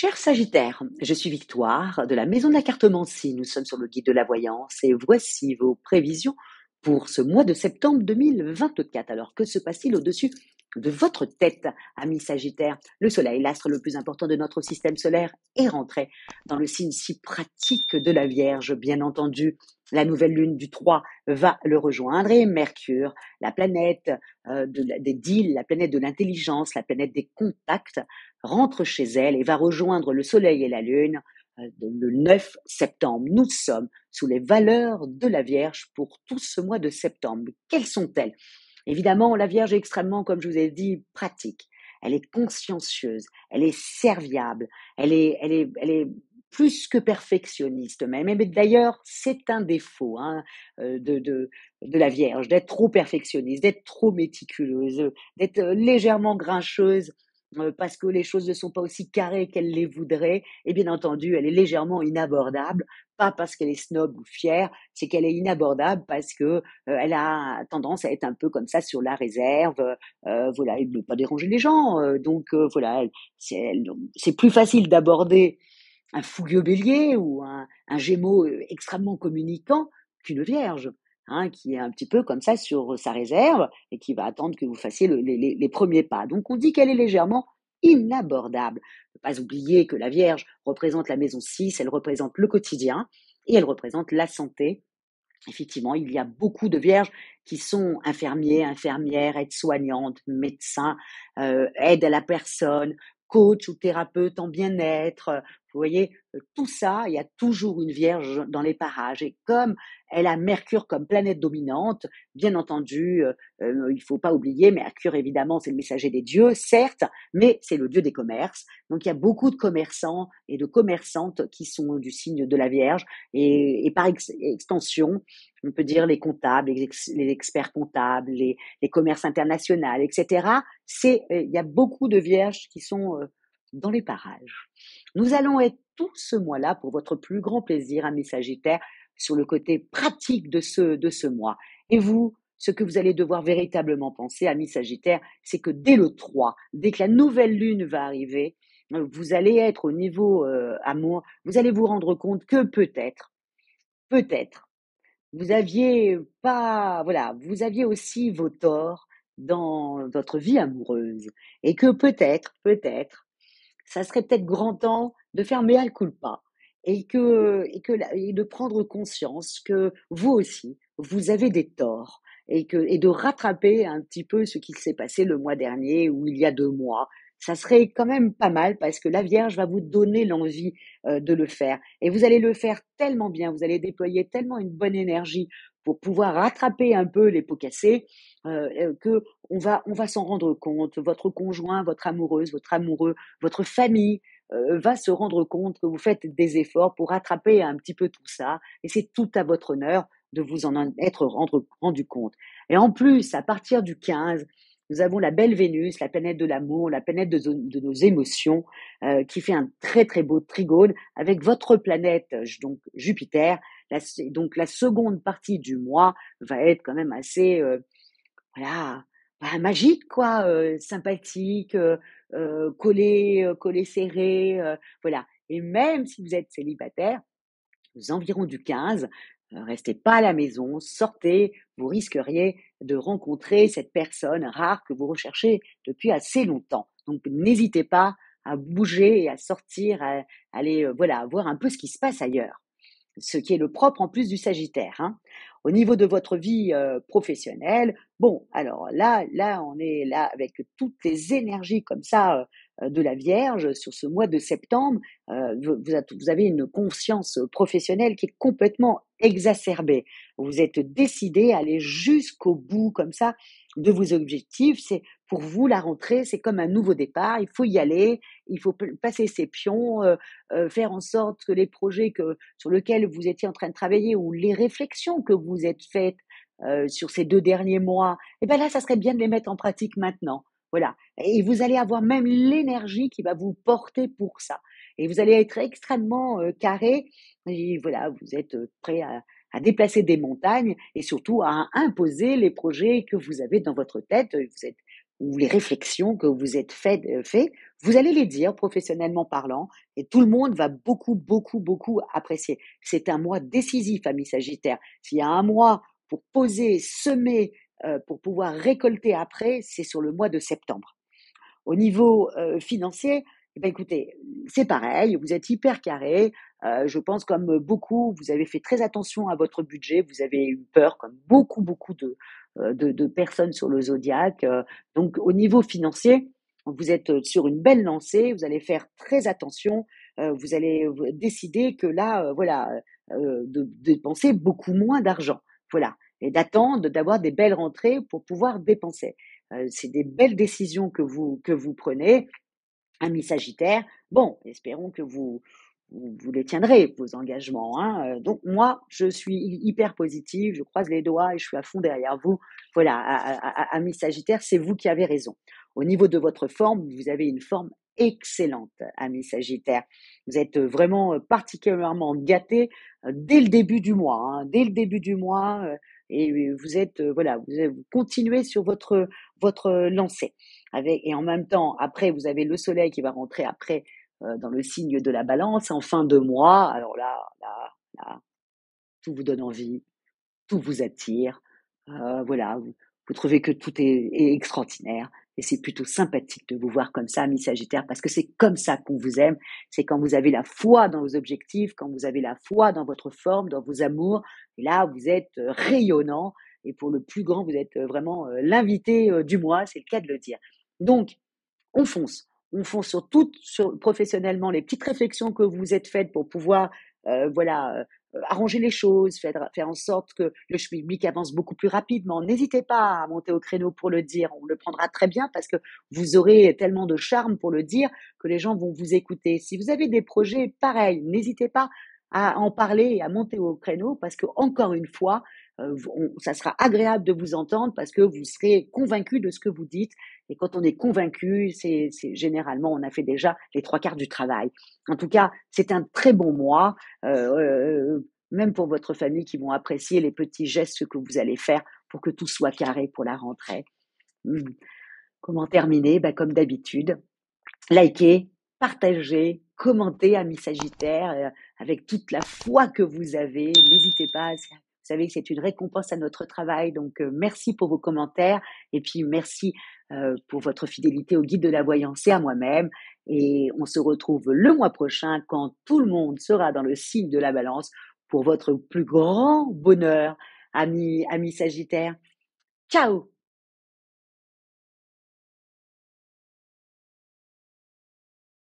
Cher Sagittaire, je suis Victoire de la Maison de la Cartomancie. Nous sommes sur le guide de la voyance et voici vos prévisions pour ce mois de septembre 2024. Alors, que se passe-t-il au-dessus de votre tête, ami Sagittaire? Le Soleil, l'astre le plus important de notre système solaire, est rentré dans le signe si pratique de la Vierge, bien entendu. La nouvelle lune du 3 va le rejoindre et Mercure, la planète des deals, la planète de l'intelligence, la planète des contacts, rentre chez elle et va rejoindre le Soleil et la Lune le 9 septembre. Nous sommes sous les valeurs de la Vierge pour tout ce mois de septembre. Quelles sont-elles? Évidemment, la Vierge est extrêmement, comme je vous ai dit, pratique. Elle est consciencieuse, elle est serviable, elle est plus que perfectionniste même. Mais d'ailleurs, c'est un défaut de la Vierge, d'être trop perfectionniste, d'être trop méticuleuse, d'être légèrement grincheuse parce que les choses ne sont pas aussi carrées qu'elle les voudrait. Et bien entendu, elle est légèrement inabordable, pas parce qu'elle est snob ou fière, c'est qu'elle est inabordable parce que elle a tendance à être un peu comme ça sur la réserve, voilà, et ne pas déranger les gens. Voilà, c'est plus facile d'aborder un fougueux bélier ou un gémeau extrêmement communicant qu'une vierge, hein, qui est un petit peu comme ça sur sa réserve et qui va attendre que vous fassiez les premiers pas. Donc on dit qu'elle est légèrement inabordable. Ne pas oublier que la Vierge représente la maison 6, elle représente le quotidien et elle représente la santé. Effectivement, il y a beaucoup de vierges qui sont infirmiers, infirmières, aides-soignantes, médecins, aide à la personne, coach ou thérapeute en bien-être. Vous voyez, tout ça, il y a toujours une vierge dans les parages. Et comme elle a Mercure comme planète dominante, bien entendu, il ne faut pas oublier, Mercure, évidemment, c'est le messager des dieux, certes, mais c'est le dieu des commerces. Donc, il y a beaucoup de commerçants et de commerçantes qui sont du signe de la Vierge. Et par extension, on peut dire les comptables, les experts comptables, les commerces internationaux, etc. Il y a beaucoup de vierges qui sont dans les parages. Nous allons être tout ce mois-là, pour votre plus grand plaisir, amis Sagittaires, sur le côté pratique de ce mois. Et vous, ce que vous allez devoir véritablement penser, amis Sagittaires, c'est que dès le 3, dès que la nouvelle lune va arriver, vous allez être au niveau amour, vous allez vous rendre compte que peut-être, vous aviez pas, voilà, vous aviez aussi vos torts dans votre vie amoureuse et que peut-être, ça serait peut-être grand temps de faire mea culpa et de prendre conscience que vous aussi, vous avez des torts et de rattraper un petit peu ce qui s'est passé le mois dernier ou il y a 2 mois. Ça serait quand même pas mal parce que la Vierge va vous donner l'envie de le faire et vous allez le faire tellement bien, vous allez déployer tellement une bonne énergie pour pouvoir rattraper un peu les pots cassés que on va s'en rendre compte. Votre conjoint, votre amoureuse, votre amoureux, votre famille va se rendre compte que vous faites des efforts pour rattraper un petit peu tout ça et c'est tout à votre honneur de vous en être rendu compte. Et en plus, à partir du 15, nous avons la belle Vénus, la planète de l'amour, la planète de nos émotions, qui fait un très très beau trigone avec votre planète, donc Jupiter. Donc la seconde partie du mois va être quand même assez, voilà, bah, magique quoi, sympathique, collé serré, voilà. Et même si vous êtes célibataire, aux environs du 15, restez pas à la maison, sortez, vous risqueriez de rencontrer cette personne rare que vous recherchez depuis assez longtemps. Donc n'hésitez pas à bouger et à sortir, à aller, voilà, voir un peu ce qui se passe ailleurs. Ce qui est le propre en plus du Sagittaire, hein. Au niveau de votre vie professionnelle, bon, alors là, on est là avec toutes les énergies comme ça de la Vierge sur ce mois de septembre. Vous avez une conscience professionnelle qui est complètement exacerbée. Vous êtes décidé à aller jusqu'au bout comme ça de vos objectifs. C'est pour vous la rentrée, c'est comme un nouveau départ. Il faut y aller, il faut passer ses pions, faire en sorte que les projets sur lesquels vous étiez en train de travailler ou les réflexions que vous êtes faites sur ces 2 derniers mois, et ben là, ça serait bien de les mettre en pratique maintenant. Voilà. Et vous allez avoir même l'énergie qui va vous porter pour ça. Et vous allez être extrêmement carré. Et voilà, vous êtes prêt à déplacer des montagnes et surtout à imposer les projets que vous avez dans votre tête. Ou les réflexions que vous êtes fait Vous allez les dire professionnellement parlant et tout le monde va beaucoup, beaucoup, beaucoup apprécier. C'est un mois décisif, amis Sagittaire. S'il y a un mois pour poser, semer, pour pouvoir récolter après, c'est sur le mois de septembre. Au niveau, financier, eh bah, écoutez, c'est pareil, vous êtes hyper carré. Je pense comme beaucoup, vous avez fait très attention à votre budget. Vous avez eu peur comme beaucoup, beaucoup de personnes sur le zodiaque, donc au niveau financier, vous êtes, sur une belle lancée. Vous allez faire très attention. Vous allez décider que là, voilà, de dépenser beaucoup moins d'argent. Voilà et d'attendre d'avoir des belles rentrées pour pouvoir dépenser. C'est des belles décisions que vous prenez, amis Sagittaire. Bon, espérons que vous les tiendrez, vos engagements, hein. Donc moi, je suis hyper positive, je croise les doigts et je suis à fond derrière vous. Voilà, amis Sagittaire, c'est vous qui avez raison. Au niveau de votre forme, vous avez une forme excellente, amis Sagittaire. Vous êtes vraiment particulièrement gâtés dès le début du mois, hein, dès le début du mois. Et vous êtes, voilà, vous continuez sur votre lancée. Et en même temps, après, vous avez le soleil qui va rentrer après dans le signe de la balance en fin de mois. Alors là, tout vous donne envie, tout vous attire. Voilà, vous trouvez que tout est extraordinaire. Et c'est plutôt sympathique de vous voir comme ça, mi Sagittaire, parce que c'est comme ça qu'on vous aime. C'est quand vous avez la foi dans vos objectifs, quand vous avez la foi dans votre forme, dans vos amours. Et là, vous êtes rayonnant. Et pour le plus grand, vous êtes vraiment l'invité du mois, c'est le cas de le dire. Donc, on fonce. On fonce sur toutes, professionnellement, les petites réflexions que vous vous êtes faites pour pouvoir, voilà, arranger les choses, faire en sorte que le schmilblick avance beaucoup plus rapidement. N'hésitez pas à monter au créneau pour le dire. On le prendra très bien parce que vous aurez tellement de charme pour le dire que les gens vont vous écouter. Si vous avez des projets pareils, n'hésitez pas à en parler et à monter au créneau parce que encore une fois, ça sera agréable de vous entendre parce que vous serez convaincu de ce que vous dites et quand on est convaincu, c'est généralement, on a fait déjà les trois quarts du travail. En tout cas, c'est un très bon mois, même pour votre famille qui vont apprécier les petits gestes que vous allez faire pour que tout soit carré pour la rentrée. Mmh. Comment terminer? Bah, comme d'habitude, likez, partagez, commentez, amis Sagittaires, avec toute la foi que vous avez. N'hésitez pas, vous savez que c'est une récompense à notre travail, donc merci pour vos commentaires et puis merci pour votre fidélité au guide de la voyance et à moi-même. Et on se retrouve le mois prochain quand tout le monde sera dans le signe de la balance pour votre plus grand bonheur, amis Sagittaires. Ciao!